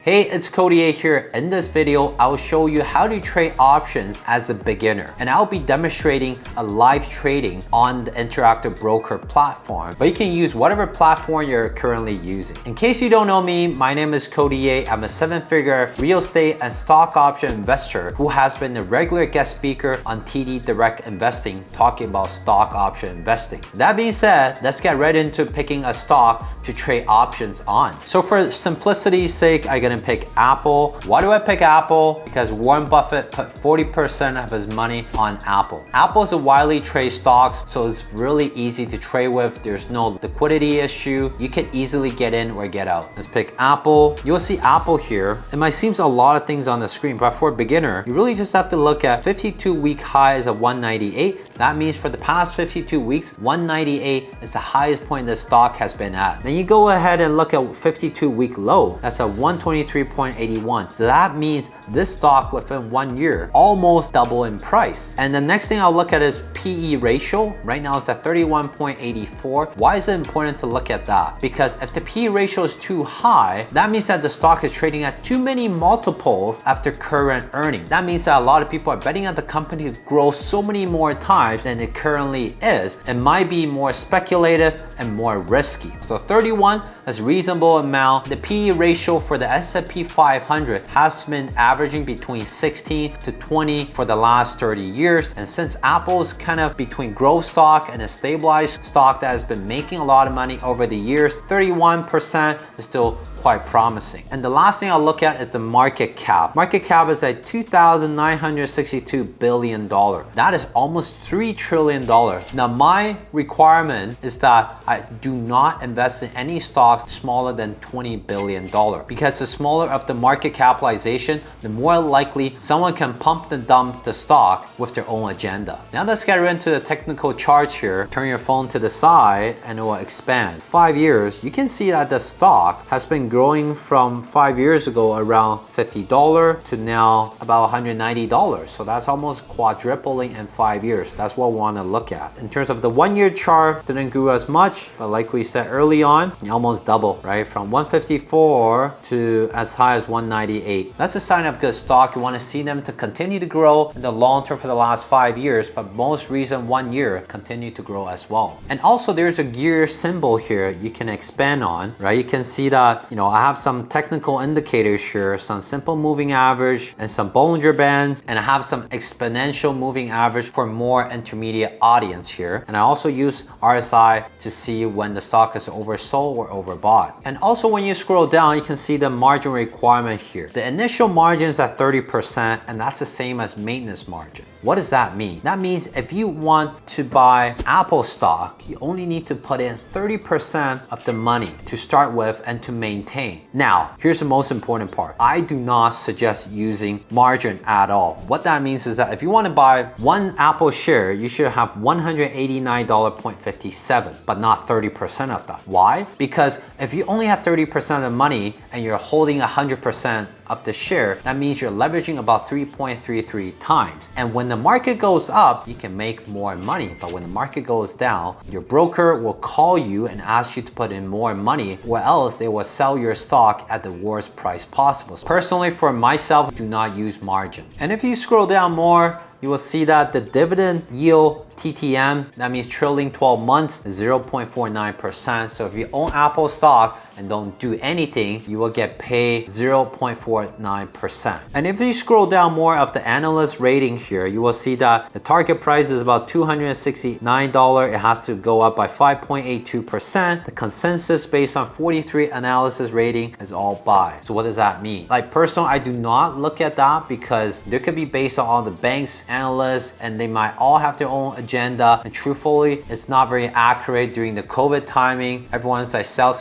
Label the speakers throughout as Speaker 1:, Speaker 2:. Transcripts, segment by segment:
Speaker 1: Hey, it's Cody A here. In this video, I'll show you how to trade options as a beginner. And I'll be demonstrating a live trading on the Interactive Broker platform. But you can use whatever platform you're currently using. In case you don't know me, my name is Cody A. I'm a 7-figure real estate and stock option investor who has been a regular guest speaker on TD Direct Investing talking about stock option investing. That being said, let's get right into picking a stock to trade options on. So for simplicity's sake, I'm gonna pick Apple. Why do I pick Apple? Because Warren Buffett put 40% of his money on Apple. Apple is a widely traded stock, so it's really easy to trade with. There's no liquidity issue. You can easily get in or get out. Let's pick Apple. You'll see Apple here. It might seem a lot of things on the screen, but for a beginner, you really just have to look at 52-week highs of 198. That means for the past 52 weeks, 198 is the highest point the stock has been at. Then you go ahead and look at 52-week low. That's a 123.81. So that means this stock within 1 year almost double in price. And the next thing I'll look at is PE ratio. Right now it's at 31.84. Why is it important to look at that? Because if the PE ratio is too high, that means that the stock is trading at too many multiples after current earnings. That means that a lot of people are betting on the company to grow so many more times than it currently is. It might be more speculative and more risky. So 31 is a reasonable amount. The PE ratio for the S&P 500 has been averaging between 16 to 20 for the last 30 years. And since Apple's kind of between growth stock and a stabilized stock that has been making a lot of money over the years, 31% is still quite promising. And the last thing I'll look at is the market cap. Market cap is at $2,962 billion. That is almost $3 trillion. Now my requirement is that I do not invest in any stocks smaller than $20 billion, because the smaller of the market capitalization, the more likely someone can pump and dump the stock with their own agenda. Now let's get into the technical charts here. Turn your phone to the side and it will expand. 5 years, you can see that the stock has been growing from 5 years ago around $50 to now about $190. So that's almost quadrupling in 5 years. That's what we want to look at. In terms of the 1 year chart, didn't grow as much, but like we said early on, almost double, right? From 154 to as high as 198. That's a sign of good stock. You want to see them to continue to grow in the long term for the last 5 years, but most recent 1 year continue to grow as well. And also there's a gear symbol here you can expand on, right? You can see that, I have some technical indicators here, some simple moving average and some Bollinger Bands, and I have some exponential moving average for more intermediate audience here. And I also use RSI to see when the stock is oversold or overbought. And also when you scroll down, you can see the margin requirement here. The initial margin is at 30%, and that's the same as maintenance margin. What does that mean? That means if you want to buy Apple stock, you only need to put in 30% of the money to start with and to maintain. Now, here's the most important part. I do not suggest using margin at all. What that means is that if you want to buy one Apple share, you should have $189.57, but not 30% of that. Why? Because if you only have 30% of the money and you're holding 100% of the share, that means you're leveraging about 3.33 times. And when the market goes up, you can make more money. But when the market goes down, your broker will call you and ask you to put in more money, or else they will sell your stock at the worst price possible. Personally, for myself, do not use margin. And if you scroll down more, you will see that the dividend yield TTM, that means trailing 12 months, is 0.49%. So if you own Apple stock and don't do anything, you will get paid 0.49%. And if you scroll down more of the analyst rating here, you will see that the target price is about $269. It has to go up by 5.82%. The consensus based on 43 analysis rating is all buy. So what does that mean? Like personally, I do not look at that because there could be based on all the banks, analysts, and they might all have their own agenda, and truthfully, it's not very accurate. During the COVID timing, everyone's like sell,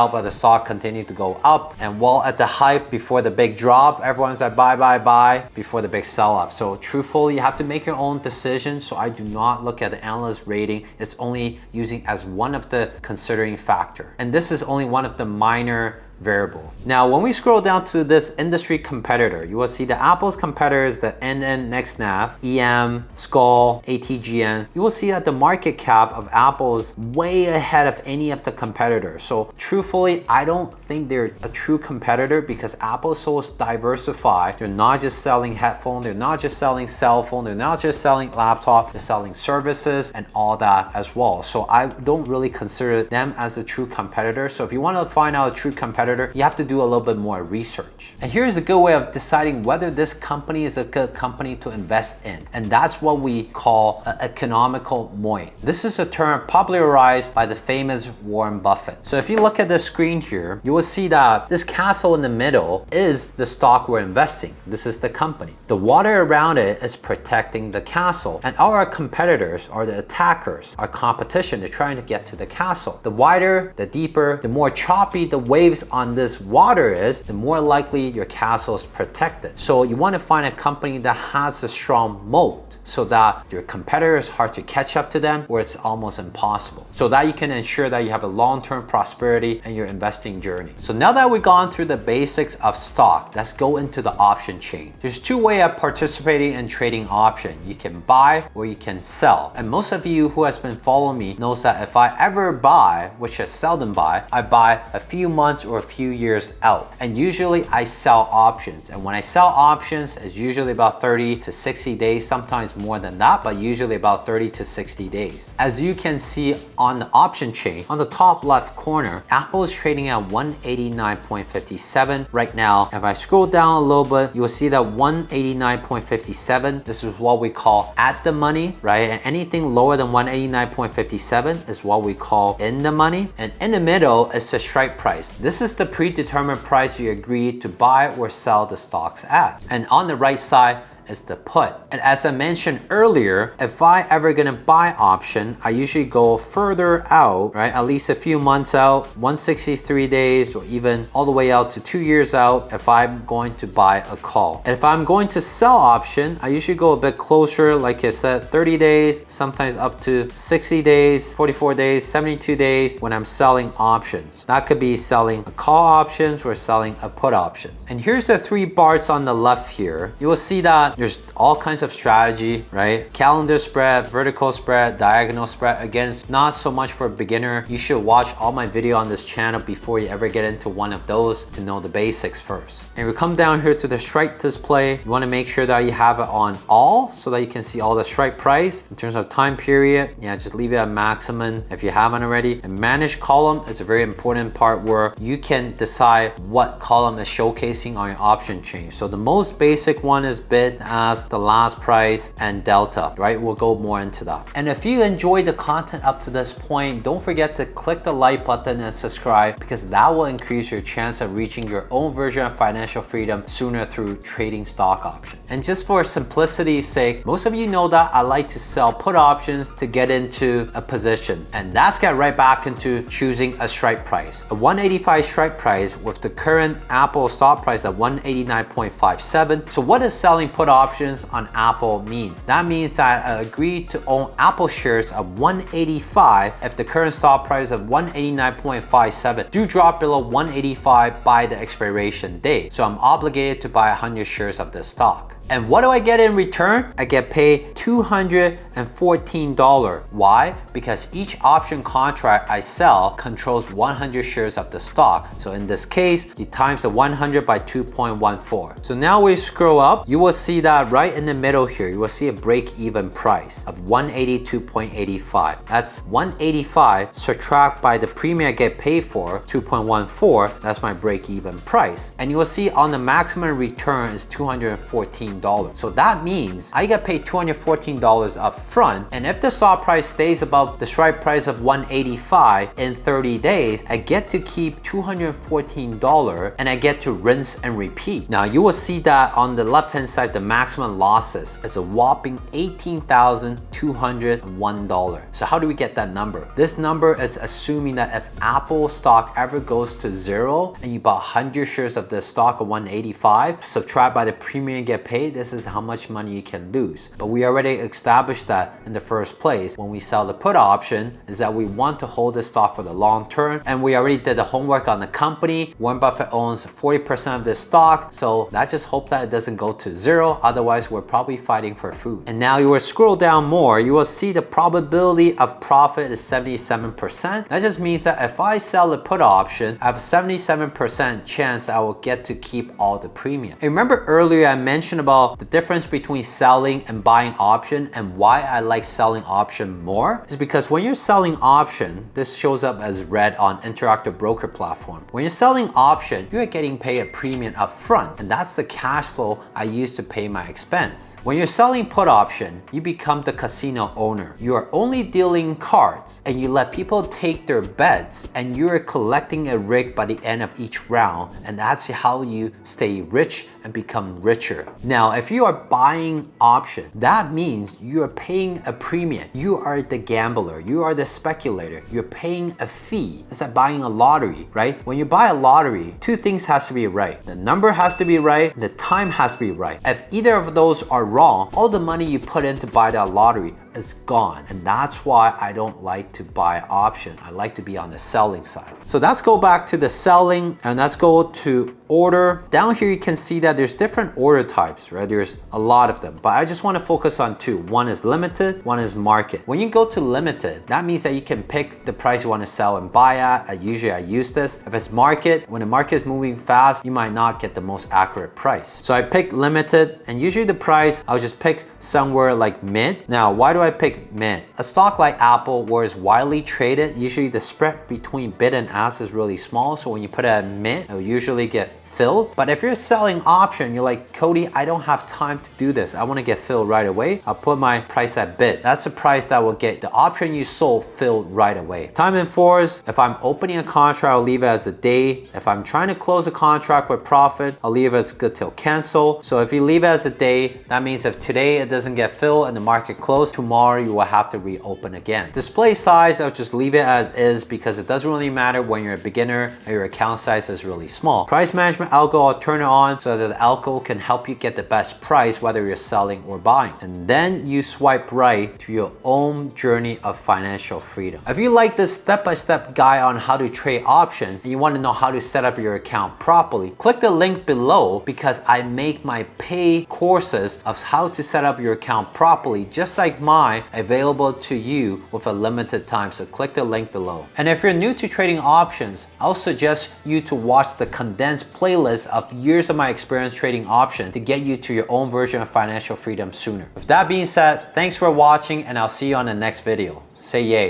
Speaker 1: but the stock continued to go up, and while at the hype before the big drop, everyone's like buy before the big sell-off. So truthfully, you have to make your own decision. So I do not look at the analyst rating. It's only using as one of the considering factor, and this is only one of the minor variable. Now, when we scroll down to this industry competitor, you will see that Apple's competitors, the NN NextNav, EM, Skull, ATGN, you will see that the market cap of Apple is way ahead of any of the competitors. So truthfully, I don't think they're a true competitor because Apple is so diversified. They're not just selling headphones, they're not just selling cell phone, they're not just selling laptop, they're selling services and all that as well. So I don't really consider them as a true competitor. So if you want to find out a true competitor, you have to do a little bit more research. And here's a good way of deciding whether this company is a good company to invest in. And that's what we call economical moist. This is a term popularized by the famous Warren Buffett. So if you look at the screen here, you will see that this castle in the middle is the stock we're investing. This is the company. The water around it is protecting the castle. And our competitors are the attackers, our competition. They're trying to get to the castle. The wider, the deeper, the more choppy the waves on this water is, the more likely your castle is protected. So you want to find a company that has a strong moat, so that your competitor is hard to catch up to them or it's almost impossible. So that you can ensure that you have a long-term prosperity in your investing journey. So now that we've gone through the basics of stock, let's go into the option chain. There's two ways of participating in trading option. You can buy or you can sell. And most of you who has been following me knows that if I ever buy, which I seldom buy, I buy a few months or a few years out. And usually I sell options. And when I sell options, it's usually about 30 to 60 days, sometimes more than that, but usually about 30 to 60 days. As you can see on the option chain, on the top left corner, Apple is trading at 189.57 right now. If I scroll down a little bit, you will see that 189.57, this is what we call at the money, right? And anything lower than 189.57 is what we call in the money. And in the middle is the strike price. This is the predetermined price you agree to buy or sell the stocks at. And on the right side is the put. And as I mentioned earlier, if I ever gonna buy option, I usually go further out, right? At least a few months out, 163 days, or even all the way out to 2 years out if I'm going to buy a call. And if I'm going to sell option, I usually go a bit closer, like I said, 30 days, sometimes up to 60 days, 44 days, 72 days when I'm selling options. That could be selling a call options or selling a put option. And here's the three bars on the left here. You will see that there's all kinds of strategy, right? Calendar spread, vertical spread, diagonal spread. Again, it's not so much for a beginner. You should watch all my video on this channel before you ever get into one of those to know the basics first. And we come down here to the strike display. You want to make sure that you have it on all so that you can see all the strike price. In terms of time period, yeah, just leave it at maximum if you haven't already. And manage column is a very important part where you can decide what column is showcasing on your option chain. So the most basic one is bid, ask, the last price, and delta, right? We'll go more into that. And if you enjoyed the content up to this point, don't forget to click the like button and subscribe, because that will increase your chance of reaching your own version of financial freedom sooner through trading stock options. And just for simplicity's sake, most of you know that I like to sell put options to get into a position, and that's get right back into choosing a strike price. A 185 strike price with the current Apple stock price at 189.57. So what is selling put options on Apple means? That means that I agree to own Apple shares of 185 if the current stock price of 189.57 do drop below 185 by the expiration date. So I'm obligated to buy 100 shares of this stock. And what do I get in return? I get paid $214. Why? Because each option contract I sell controls 100 shares of the stock. So in this case, you times the 100 by 2.14. So now we scroll up, you will see that right in the middle here, you will see a break-even price of 182.85. That's 185 subtract by the premium I get paid for, 2.14. That's my break-even price. And you will see on the maximum return is $214. So that means I get paid $214 up front, and if the stock price stays above the strike price of 185 in 30 days, I get to keep $214 and I get to rinse and repeat. Now you will see that on the left hand side, the maximum losses is a whopping $18,201. So how do we get that number? This number is assuming that if Apple stock ever goes to zero and you bought 100 shares of the stock of 185, subtract by the premium you get paid, hey, this is how much money you can lose. But we already established that in the first place when we sell the put option, is that we want to hold this stock for the long term. And we already did the homework on the company. Warren Buffett owns 40% of this stock. So let's just hope that it doesn't go to zero. Otherwise, we're probably fighting for food. And now you will scroll down more, you will see the probability of profit is 77%. That just means that if I sell the put option, I have a 77% chance that I will get to keep all the premium. And remember earlier I mentioned about the difference between selling and buying option, and why I like selling option more is because when you're selling option, this shows up as red on interactive broker platform. When you're selling option, you're getting paid a premium up front, and that's the cash flow I use to pay my expense. When you're selling put option, you become the casino owner. You are only dealing cards, and you let people take their bets, and you're collecting a rig by the end of each round, and that's how you stay rich and become richer. Now, if you are buying option, that means you are paying a premium. You are the gambler, you are the speculator, you're paying a fee. It's like buying a lottery, right? When you buy a lottery, two things has to be right. The number has to be right, the time has to be right. If either of those are wrong, all the money you put in to buy that lottery is gone. And that's why I don't like to buy option. I like to be on the selling side. So let's go back to the selling, and let's go to order. Down here you can see that there's different order types, right? There's a lot of them, but I just want to focus on two. One is limited, one is market. When you go to limited, that means that you can pick the price you want to sell and buy at. Usually I use this. If it's market, when the market is moving fast, you might not get the most accurate price. So I pick limited, and usually the price, I'll just pick somewhere like mid. Now, why do I pick mid? A stock like Apple, where it's widely traded, usually the spread between bid and ask is really small. So when you put it at mid, it'll usually get filled. But if you're selling option, you're like, Cody, I don't have time to do this. I want to get filled right away. I'll put my price at bid. That's the price that will get the option you sold filled right away. Time in force, if I'm opening a contract, I'll leave it as a day. If I'm trying to close a contract with profit, I'll leave it as good till cancel. So if you leave it as a day, that means if today it doesn't get filled and the market closed, tomorrow you will have to reopen again. Display size, I'll just leave it as is because it doesn't really matter when you're a beginner and your account size is really small. Price management algo, I'll turn it on so that the algo can help you get the best price whether you're selling or buying. And then you swipe right to your own journey of financial freedom. If you like this step-by-step guide on how to trade options and you want to know how to set up your account properly, click the link below because I make my paid courses of how to set up your account properly, just like mine, available to you with a limited time. So click the link below. And if you're new to trading options, I'll suggest you to watch the condensed playlist of years of my experience trading options to get you to your own version of financial freedom sooner. With that being said, thanks for watching, and I'll see you on the next video. Say yay.